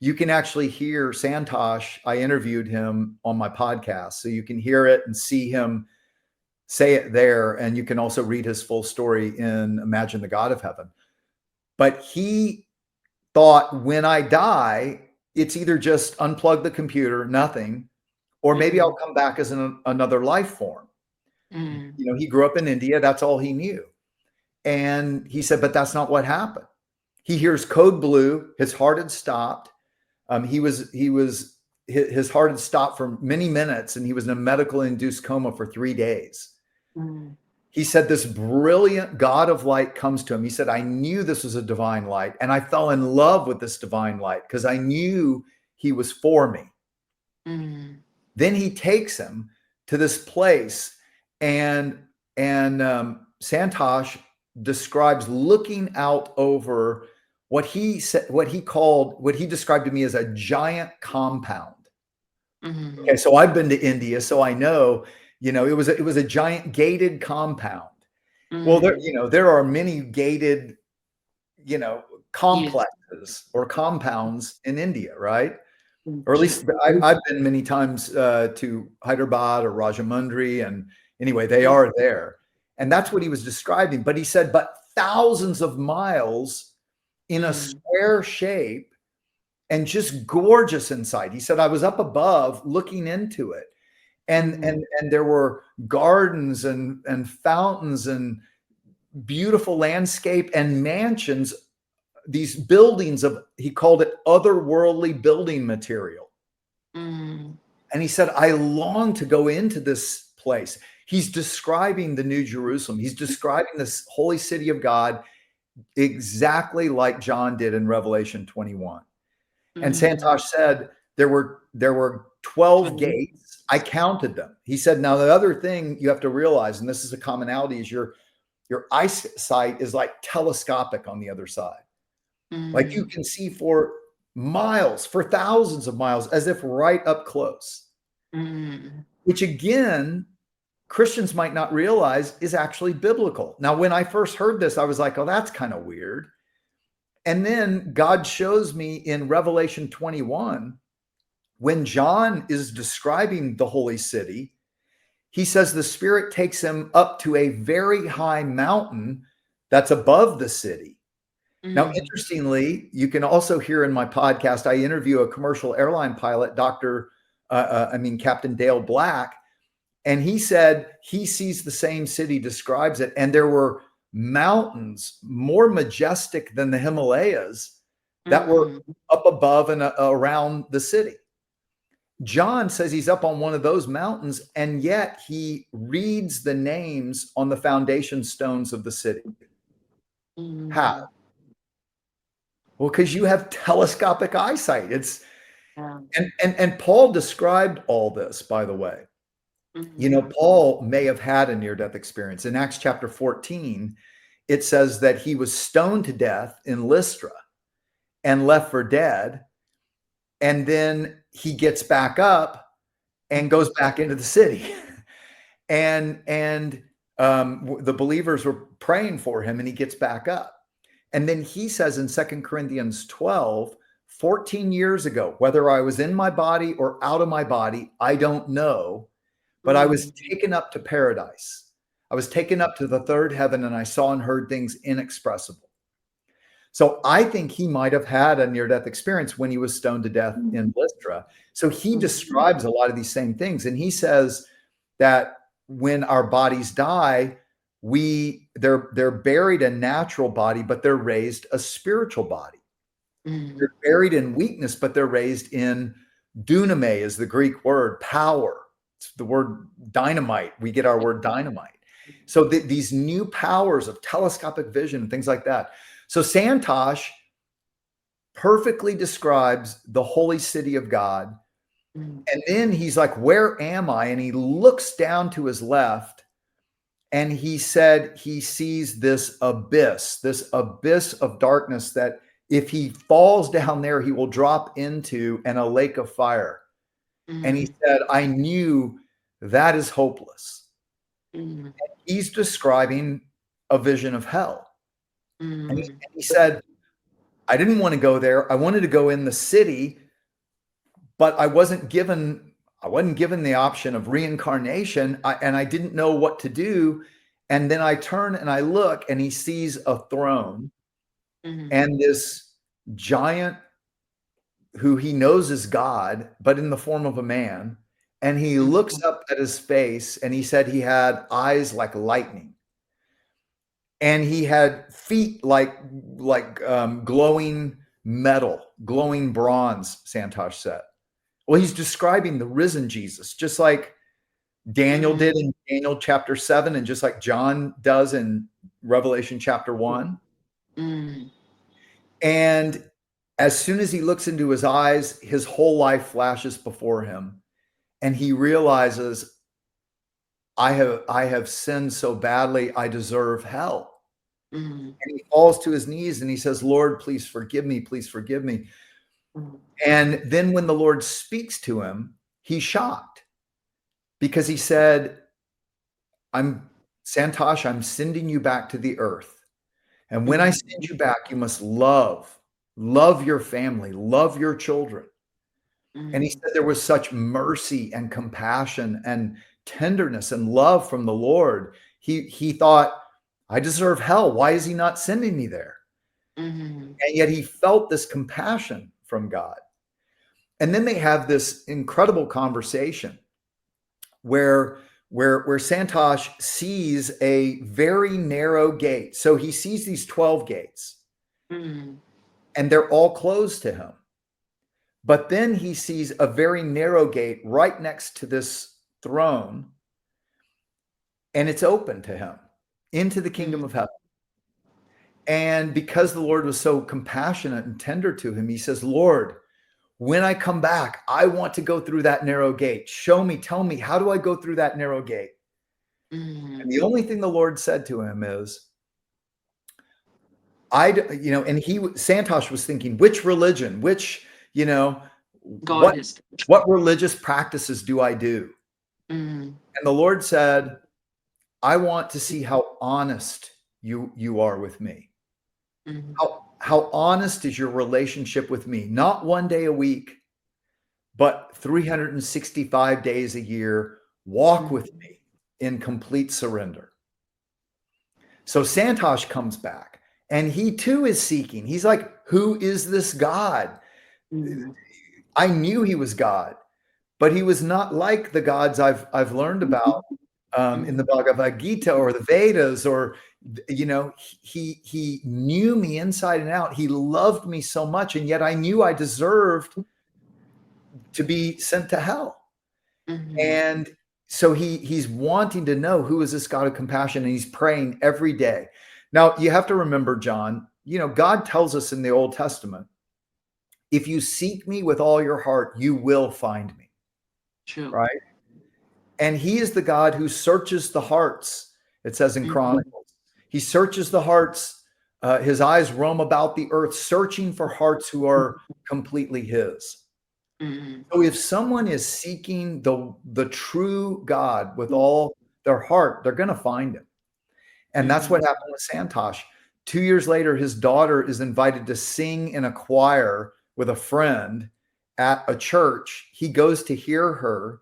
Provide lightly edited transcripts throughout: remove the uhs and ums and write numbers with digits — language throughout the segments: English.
You can actually hear Santosh. I interviewed him on my podcast, so you can hear it and see him say it there. And you can also read his full story in Imagine the God of Heaven. But he thought, when I die, it's either just unplug the computer, nothing, or maybe I'll come back as another life form. You know, he grew up in India. That's all he knew. And he said, but that's not what happened. He hears code blue. His heart had stopped. His heart had stopped for many minutes, and he was in a medical induced coma for 3 days. He said this brilliant God of light comes to him. He said, I knew this was a divine light, and I fell in love with this divine light because I knew he was for me. Then he takes him to this place, and Santosh describes looking out over what he described to me as a giant compound. Okay, so I've been to India, so I know, you know, it was a giant gated compound. Well, there are many gated, complexes or compounds in India, right? Or at least I've been many times to Hyderabad or Rajahmundry, and anyway, they are there. And that's what he was describing. But he said, but thousands of miles in a square shape and just gorgeous inside. He said, I was up above looking into it. And there were gardens and fountains and beautiful landscape and mansions, these buildings of, he called it otherworldly building material. And he said, I long to go into this place. He's describing the New Jerusalem. He's describing this holy city of God exactly like John did in Revelation 21. And Santosh said there were 12 gates. I counted them. He said, now the other thing you have to realize, and this is a commonality, is your eyesight is like telescopic on the other side. Like you can see for miles, for thousands of miles, as if right up close. Which again, Christians might not realize is actually biblical. Now, when I first heard this, I was like, oh, that's kind of weird. And then God shows me in Revelation 21, when John is describing the holy city, he says the Spirit takes him up to a very high mountain that's above the city. Now, interestingly, you can also hear in my podcast, I interview a commercial airline pilot, Captain Dale Black, and he said he sees the same city, describes it, and there were mountains more majestic than the Himalayas that were up above and around the city. John says he's up on one of those mountains, and yet he reads the names on the foundation stones of the city. How? Well, because you have telescopic eyesight. It's and Paul described all this, by the way. You know, Paul may have had a near-death experience. In Acts chapter 14, it says that he was stoned to death in Lystra and left for dead. And then he gets back up and goes back into the city. And the believers were praying for him, and he gets back up. And then he says in 2 Corinthians 12, 14 years ago, whether I was in my body or out of my body, I don't know, but I was taken up to paradise. I was taken up to the third heaven, and I saw and heard things inexpressible. So I think he might have had a near-death experience when he was stoned to death in Lystra. So he describes a lot of these same things. And he says that when our bodies die, they're buried a natural body, but they're raised a spiritual body. They're buried in weakness, but they're raised in duname, is the Greek word, power. It's the word dynamite. We get our word dynamite. So these new powers of telescopic vision and things like that. So Santosh perfectly describes the holy city of God. And then he's like, where am I? And he looks down to his left, and he said he sees this abyss of darkness that if he falls down there, he will drop into a lake of fire. And he said, I knew that is hopeless. And he's describing a vision of hell. And he said, I didn't want to go there. I wanted to go in the city, but I wasn't given the option of reincarnation, and I didn't know what to do. And then I turn and I look, and he sees a throne and this giant who he knows is God, but in the form of a man. And he looks up at his face, and he said he had eyes like lightning. And he had feet like glowing metal, glowing bronze, Santosh said. Well, he's describing the risen Jesus, just like Daniel did in Daniel chapter 7, and just like John does in Revelation chapter 1. And as soon as he looks into his eyes, his whole life flashes before him. And he realizes, I have sinned so badly, I deserve hell. And he falls to his knees and he says, Lord, please forgive me. Please forgive me. And then when the Lord speaks to him, he's shocked, because he said, Santosh, I'm sending you back to the earth. And when I send you back, you must love your family, love your children. And he said there was such mercy and compassion and tenderness and love from the Lord. He thought, I deserve hell. Why is he not sending me there? And yet he felt this compassion from God. And then they have this incredible conversation where Santosh sees a very narrow gate. So he sees these 12 gates, and they're all closed to him. But then he sees a very narrow gate right next to this throne, and it's open to him into the kingdom of heaven. And because the Lord was so compassionate and tender to him, he says, Lord, when I come back, I want to go through that narrow gate. Show me, tell me, how do I go through that narrow gate? And the only thing the Lord said to him is, Santosh was thinking, which religion, what religious practices do I do? And the Lord said, I want to see how honest you are with me. How honest is your relationship with me? Not one day a week, but 365 days a year. Walk with me in complete surrender. So Santosh comes back, and he too is seeking. He's like, who is this God? I knew he was God, but he was not like the gods I've learned about in the Bhagavad Gita or the Vedas, or he knew me inside and out. He loved me so much, and yet I knew I deserved to be sent to hell. And so he's wanting to know, who is this God of compassion, and he's praying every day. Now you have to remember, John, God tells us in the Old Testament, if you seek me with all your heart, you will find me. True. Right? And he is the God who searches the hearts. It says in Chronicles, he searches the hearts. His eyes roam about the earth, searching for hearts who are completely his. So if someone is seeking the true God with all their heart, they're going to find him. And that's what happened with Santosh. 2 years later, his daughter is invited to sing in a choir with a friend at a church. He goes to hear her.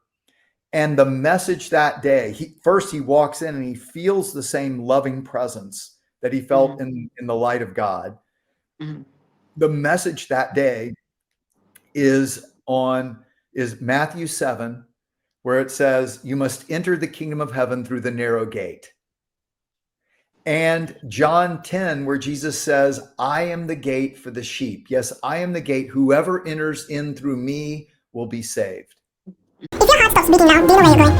And the message that day, he walks in and he feels the same loving presence that he felt in the light of God. The message that day is Matthew 7, where it says, you must enter the kingdom of heaven through the narrow gate. And John 10, where Jesus says, I am the gate for the sheep. Yes, I am the gate. Whoever enters in through me will be saved. If your heart stops beating now, do you know where you're going?